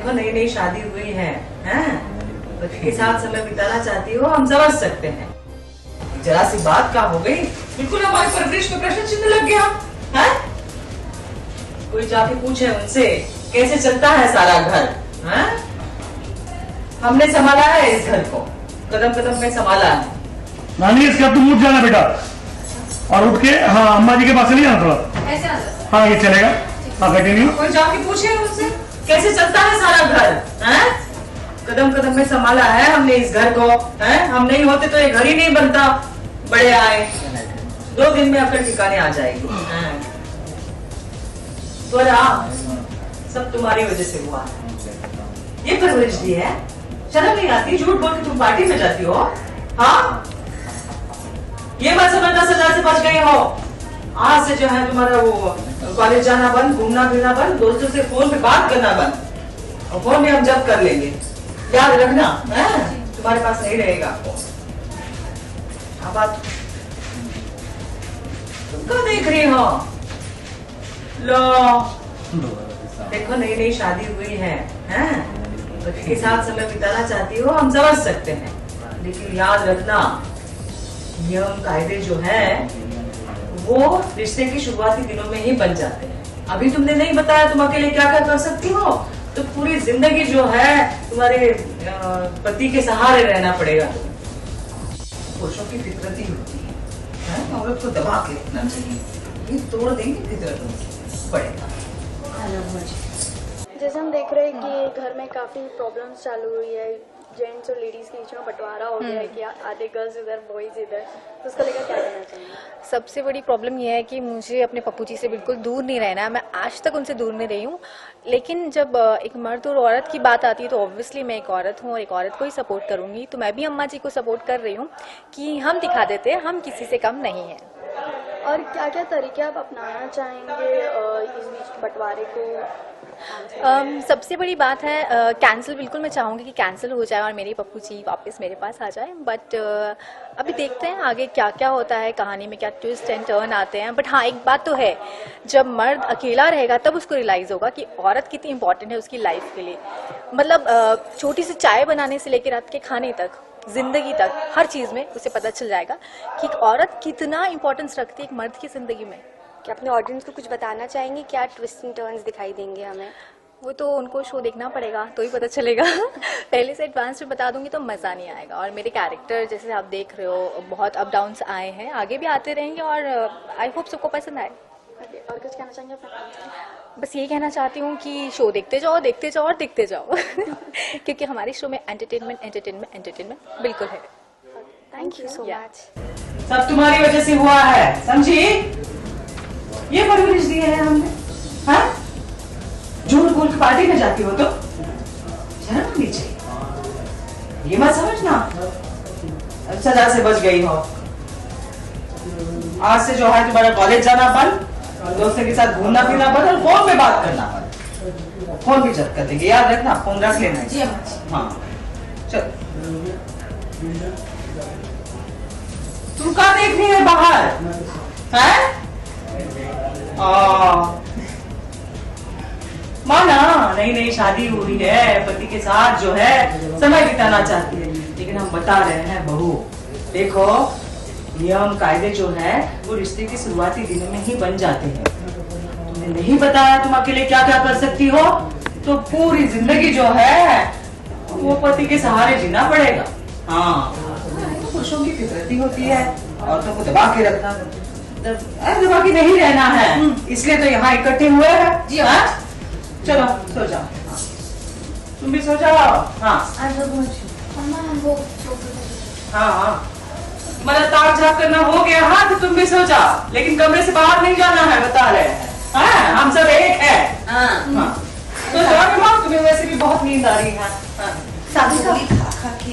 देखो नई नई शादी हुई है, पति के साथ समय बिताना चाहती हो, हम समझ सकते हैं। जरा सी बात का हो गई, बिल्कुल हमारी परवरिश में प्रश्न चिन्ह लग गया है। कोई जाके पूछे उनसे कैसे चलता है सारा घर, है? हमने संभाला है इस घर को, कदम कदम में संभाला है। नानी इसके अब तुम उठ जाना बेटा, और उठ के हाँ अम्मा जी के पास नहीं जाना थोड़ा। ऐसे हाँ ये चलेगा, हाँ कंटिन्यू। कोई जाके पूछे उनसे कैसे चलता है सारा घर, है? कदम कदम में संभाला है हमने इस घर को, है? हम नहीं होते तो ये घर ही नहीं बनता। बड़े आए 2 दिन में अपने ठिकाने आ जाएगी। सब तुम्हारी वजह से हुआ है। ये परवरिश दी है, शर्म नहीं आती? झूठ बोल के तुम पार्टी में जाती हो। हाँ, ये मत समझना सजा से बच गई हो। आज से जो है तुम्हारा वो कॉलेज जाना बंद, घूमना फिरना बंद, दोस्तों से फोन पे बात करना बंद। और फोन भी हम जब कर लेंगे, याद रखना है? तुम्हारे पास नहीं रहेगा। अब बात तुम क्यों देख रही हो? लो देखो नई नई शादी हुई है, पति के साथ समय बिताना चाहती हो, हम समझ सकते हैं। लेकिन याद रखना, नियम कायदे जो है वो रिश्ते की शुरुआती दिनों में ही बन जाते हैं। अभी तुमने नहीं बताया तुम अकेले क्या क्या कर सकती हो, तो पूरी जिंदगी जो है तुम्हारे पति के सहारे रहना पड़ेगा। पुरुषों की फितरत ही होती है, औरत को दबा के रखना चाहिए। ये तोड़ देंगे फितरत पड़ेगा। जैसे हम देख रहे हैं कि घर में काफी प्रॉब्लम्स चालू हुई है, जेंट्स और लेडीज के बीच में बंटवारा हो गया है कि आधे गर्ल्स इधर बॉयज इधर, तो उसको लेकर क्या कहना चाहिए? सबसे बड़ी प्रॉब्लम यह है कि मुझे अपने पप्पू जी से बिल्कुल दूर नहीं रहना है। मैं आज तक उनसे दूर नहीं रही हूँ, लेकिन जब एक मर्द और औरत की बात आती है तो ऑब्वियसली मैं एक औरत हूँ और एक औरत को ही सपोर्ट करूंगी। तो मैं भी अम्मा जी को सपोर्ट कर रही हूँ कि हम दिखा देते हैं हम किसी से कम नहीं है। और क्या क्या तरीके आप अपनाना चाहेंगे इस बीच बंटवारे को? सबसे बड़ी बात है कैंसिल बिल्कुल मैं चाहूँगी कि कैंसिल हो जाए और मेरे पप्पू जी वापस मेरे पास आ जाए। बट अभी देखते हैं आगे क्या क्या होता है, कहानी में क्या ट्विस्ट एंड टर्न आते हैं। बट हाँ एक बात तो है, जब मर्द अकेला रहेगा तब उसको रियलाइज़ होगा कि औरत कितनी इंपॉर्टेंट है उसकी लाइफ के लिए। मतलब छोटी सी चाय बनाने से लेकर रात के खाने तक, जिंदगी तक, हर चीज़ में उसे पता चल जाएगा कि एक औरत कितना इंपॉर्टेंस रखती है एक मर्द की जिंदगी में। क्या अपने ऑडियंस को कुछ बताना चाहेंगे, क्या ट्विस्ट एंड टर्न्स दिखाई देंगे हमें? वो तो उनको शो देखना पड़ेगा तो ही पता चलेगा। पहले से एडवांस में बता दूंगी तो मज़ा नहीं आएगा। और मेरे कैरेक्टर जैसे आप देख रहे हो बहुत अप डाउन्स आए हैं, आगे भी आते रहेंगे और आई होप सबको पसंद आए। और कुछ कहना चाहेंगे अपना? बस ये कहना चाहती हूँ कि शो देखते जाओ और देखते जाओ। क्योंकि हमारे शो में एंटरटेनमेंट बिल्कुल है। Thank you so much. सब तुम्हारी वजह से हुआ है, समझी? ये परवरिश दी है हमने, हाँ? झूठ बोल के पार्टी में जाती हो तो शर्म आनी चाहिए। ये मत समझना सजा से बच गई हो। आज से जो है तुम्हारा कॉलेज जाना बंद, और दोस्तों के साथ घूमना फिरना बंद, और फोन पे बात करना बंद। फोन भी जब कर देंगे, याद रखना, फोन रख लेना। जी हाँ चल। तुम क्या देख रही है बाहर, है? माना नई नई शादी हुई है, पति के साथ जो है समय बिताना चाहती है, लेकिन हम बता रहे हैं बहू देखो नियम कायदे जो है वो रिश्ते की शुरुआती दिनों में ही बन जाते हैं। तुमने नहीं बताया तुम अकेले क्या क्या कर सकती हो, तो पूरी जिंदगी जो है वो पति के सहारे जीना पड़ेगा। हाँ पुरुषों की फितरत ही होती है, औरतों को दबा के रखना, दबा के नहीं रहना है, इसलिए तो यहाँ इकट्ठे हुए हैं। जी हाँ चलो सो जाओ, तुम भी सो जाओ। हाँ हाँ मतलब ताक झाक करना हो गया, हाँ तो तुम भी सो जाओ, लेकिन कमरे से बाहर नहीं जाना है, बता रहे हैं। हाँ हम सब एक है। हाँ तो जाओ, तुम्हें वैसे भी बहुत नींद आ रही है।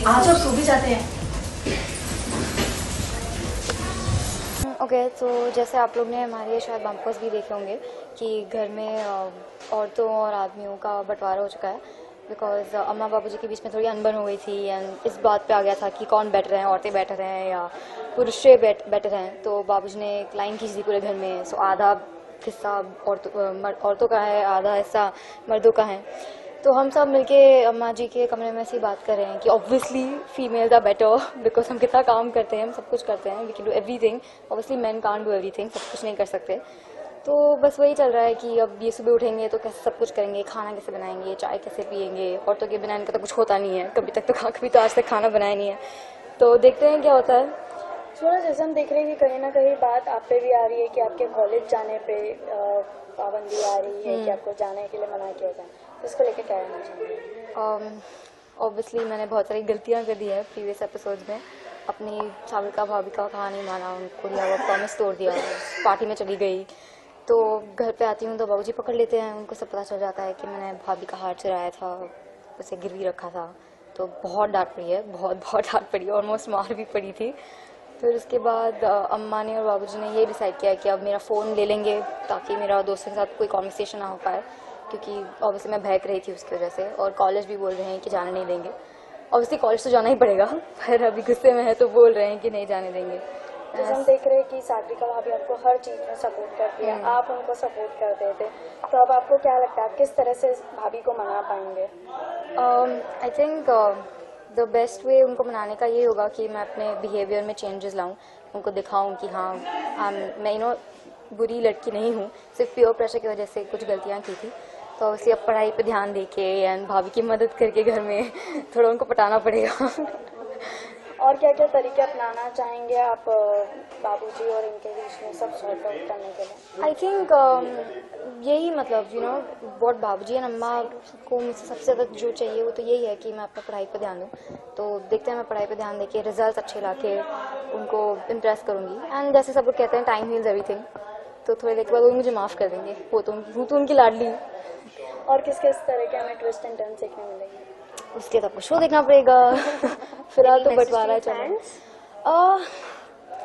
आज सो भी जाते हैं। ओके तो जैसे आप लोग ने हमारे शायद बम्पर्स भी देखे होंगे कि घर में औरतों और आदमियों का बंटवारा हो चुका है, बिकॉज अम्मा बाबूजी के बीच में थोड़ी अनबन हो गई थी एंड इस बात पे आ गया था कि कौन बेटर है, औरतें बेटर हैं या पुरुष बेटर हैं। तो बाबूजी ने एक लाइन खींच दी पूरे घर में, सो आधा हिस्सा औरतों का है, आधा हिस्सा मर्दों का है। तो हम सब मिलके अम्मा जी के कमरे में ऐसी बात कर रहे हैं कि obviously females are better because हम कितना काम करते हैं, हम सब कुछ करते हैं, we can do everything. Obviously man can't do everything, सब कुछ नहीं कर सकते। तो बस वही चल रहा है कि अब ये सुबह उठेंगे तो कैसे सब कुछ करेंगे, खाना कैसे बनाएंगे, चाय कैसे पियेंगे। औरतों के बिना इनका तो कुछ होता नहीं है, कभी तो आज तक खाना बनाया नहीं है। तो देखते हैं क्या होता है। थोड़ा जैसे हम देख रहे हैं कि कहीं ना कहीं बात आप पे भी आ रही है कि आपके कॉलेज जाने पे पाबंदी आ रही है कि आपको जाने के लिए मना किया जाए, तो इसको लेकर क्या कहना चाहेंगे? ऑब्वियसली मैंने बहुत सारी गलतियां कर दी है प्रीवियस एपिसोड्स में। अपनी साविका भाभी का कहा नहीं माना, उनको दिया हुआ प्रॉमिस तोड़ दिया, पार्टी में चली गई। तो घर पे आती हूँ तो बाबूजी पकड़ लेते हैं, उनको सब पता चल जाता है कि मैंने भाभी का हार चुराया था, उसे गिरवी रखा था। तो बहुत डांट पड़ी है, बहुत डांट पड़ी है, ऑलमोस्ट मार भी पड़ी थी। फिर उसके बाद अम्मा ने और बाबूजी ने ये डिसाइड किया कि अब मेरा फ़ोन ले लेंगे ताकि मेरा दोस्तों के साथ कोई कॉन्वर्सेशन ना हो पाए, क्योंकि ऑब्वियसली मैं बहक रही थी उसकी वजह से। और कॉलेज भी बोल रहे हैं कि जाने नहीं देंगे। ऑब्वियसली कॉलेज तो जाना ही पड़ेगा, पर अभी गुस्से में है तो बोल रहे हैं कि नहीं जाने देंगे। जैसे हम देख रहे हैं कि सागरिका भाभी आपको हर चीज़ में सपोर्ट करती है, आप उनको सपोर्ट करते थे, तो अब आपको क्या लगता है आप किस तरह से भाभी को मना पाएंगे? I think the best way उनको मनाने का ये होगा कि मैं अपने बिहेवियर में चेंजेस लाऊं, उनको दिखाऊं कि हाँ मैं बुरी लड़की नहीं हूँ, सिर्फ प्योर प्रेशर की वजह से कुछ गलतियाँ की थी। तो उसी अब पढ़ाई पे ध्यान देके एंड भाभी की मदद करके घर में थोड़ा उनको पटाना पड़ेगा। और क्या क्या तरीके अपनाना चाहेंगे आप बाबूजी और इनके बीच में सब सॉर्ट आउट करने के लिए? आई थिंक यही मतलब व्हाट बाबूजी एंड अम्मा को मुझसे सबसे ज़्यादा जो चाहिए वो तो यही है कि मैं अपना पढ़ाई पे ध्यान दूँ। तो देखते हैं मैं पढ़ाई पे ध्यान देके रिजल्ट अच्छे लाके उनको इम्प्रेस करूँगी। एंड जैसे सब लोग कहते हैं टाइम हील्स एवरीथिंग, तो थोड़ी देर के बाद वो मुझे माफ़ कर देंगे। हूँ तो उनकी लाडली। और किस किस तरह के हमें ट्विस्ट एंड टर्न सीखने मिलेंगे? उसके तब शो देखना पड़ेगा। फिलहाल तो बंटवारा चल रहा है।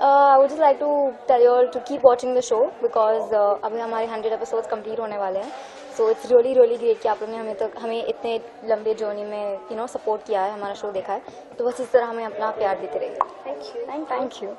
I would just like to tell you all to keep watching the show because अभी हमारे 100 एपिसोड्स कंप्लीट होने वाले हैं। सो इट्स रियली ग्रेट कि आप लोगों ने हमें इतने लंबे जर्नी में सपोर्ट किया है, हमारा शो देखा है। तो बस इस तरह हमें अपना प्यार देते रहिए। Thank you. Thank you.